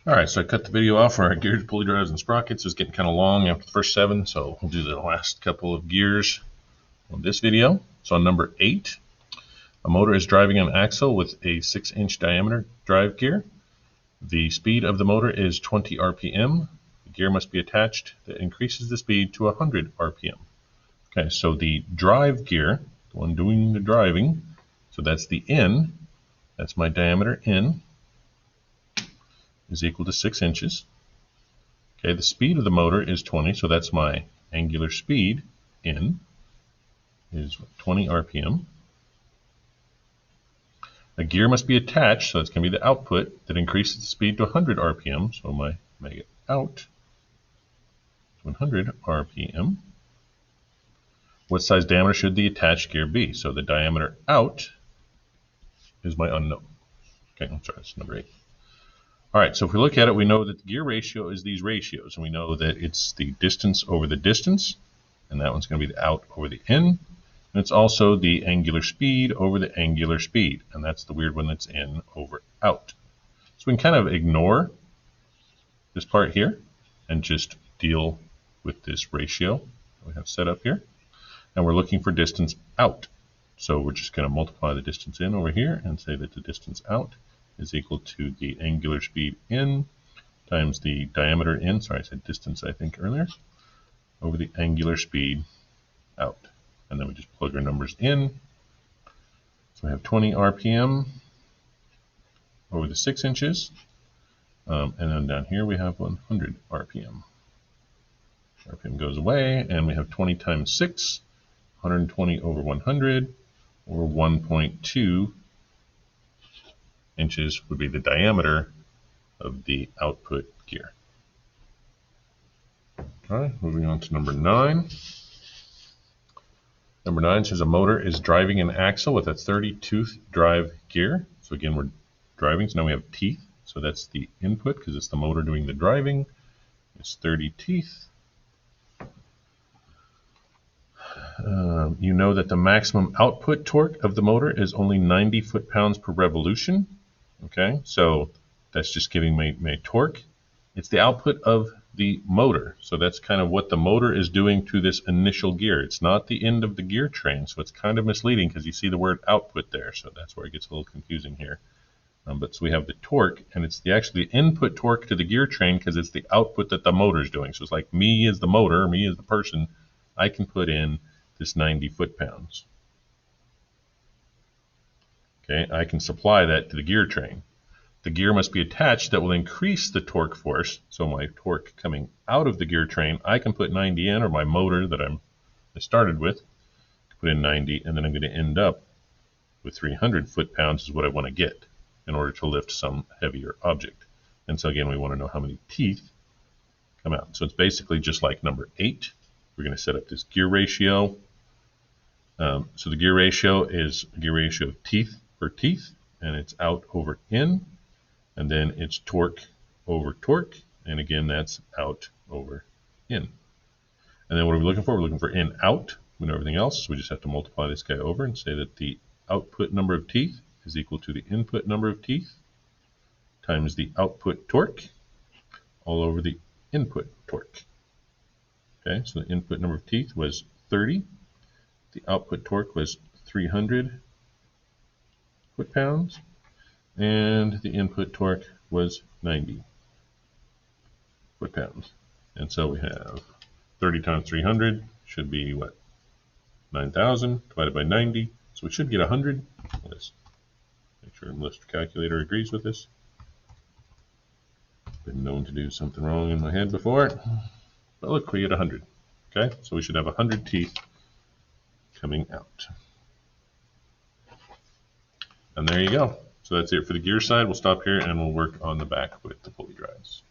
Alright, so I cut the video off for our gears, pulley drives, and sprockets. It was getting kind of long after the first 7, so we'll do the last couple of gears on this video. So on number 8, a motor is driving an axle with a 6-inch diameter drive gear. The speed of the motor is 20 RPM. The gear must be attached that increases the speed to 100 RPM. Okay, so the drive gear, the one doing the driving, so that's the N, that's my diameter N, is equal to 6 inches. Okay, the speed of the motor is 20, so that's my angular speed, N, is 20 RPM. A gear must be attached, so that's going to be the output, that increases the speed to 100 RPM, so my make it out to 100 RPM. What size diameter should the attached gear be? So the diameter out is my unknown. Okay, I'm sorry, that's number 8. Alright, so if we look at it, we know that the gear ratio is these ratios, and we know that it's the distance over the distance, and that one's going to be the out over the in, and it's also the angular speed over the angular speed, and that's the weird one that's in over out. So we can kind of ignore this part here and just deal with this ratio we have set up here, and we're looking for distance out. So we're just going to multiply the distance in over here and say that the distance out is equal to the angular speed in times the diameter in, sorry I said distance I think earlier, over the angular speed out. And then we just plug our numbers in. So we have 20 RPM over the 6 inches, and then down here we have 100 RPM. RPM goes away, and we have 20 times 6, 120 over 100, or 1.2 inches would be the diameter of the output gear. Alright, moving on to number 9. Number 9 says a motor is driving an axle with a 30-tooth drive gear. So again, we're driving, so now we have teeth. So that's the input because it's the motor doing the driving. It's 30 teeth. You know that the maximum output torque of the motor is only 90 foot-pounds per revolution. Okay, so that's just giving my torque. It's the output of the motor, so that's kind of what the motor is doing to this initial gear. It's not the end of the gear train, so it's kind of misleading because you see the word output there, so that's where it gets a little confusing here. But so we have the torque, and it's actually the input torque to the gear train because it's the output that the motor is doing. So it's like me as the motor, me as the person, I can put in this 90 foot-pounds. Okay, I can supply that to the gear train. The gear must be attached that will increase the torque force. So my torque coming out of the gear train, I can put 90 in, or my motor that I started with, put in 90, and then I'm going to end up with 300 foot-pounds is what I want to get in order to lift some heavier object. And so again, we want to know how many teeth come out. So it's basically just like number 8. We're going to set up this gear ratio. So the gear ratio is a gear ratio of teeth per teeth, and it's out over in, and then it's torque over torque, and again that's out over in. And then what are we looking for? We're looking for in out. We know everything else, so we just have to multiply this guy over and say that the output number of teeth is equal to the input number of teeth times the output torque all over the input torque. Okay, so the input number of teeth was 30. The output torque was 300 foot-pounds, and the input torque was 90 foot-pounds. And so we have 30 times 300 should be what? 9,000 divided by 90. So we should get 100. Let's make sure the calculator agrees with this. Been known to do something wrong in my head before. But look, we get 100. Okay, so we should have 100 teeth coming out. And there you go. So that's it for the gear side. We'll stop here and we'll work on the back with the pulley drives.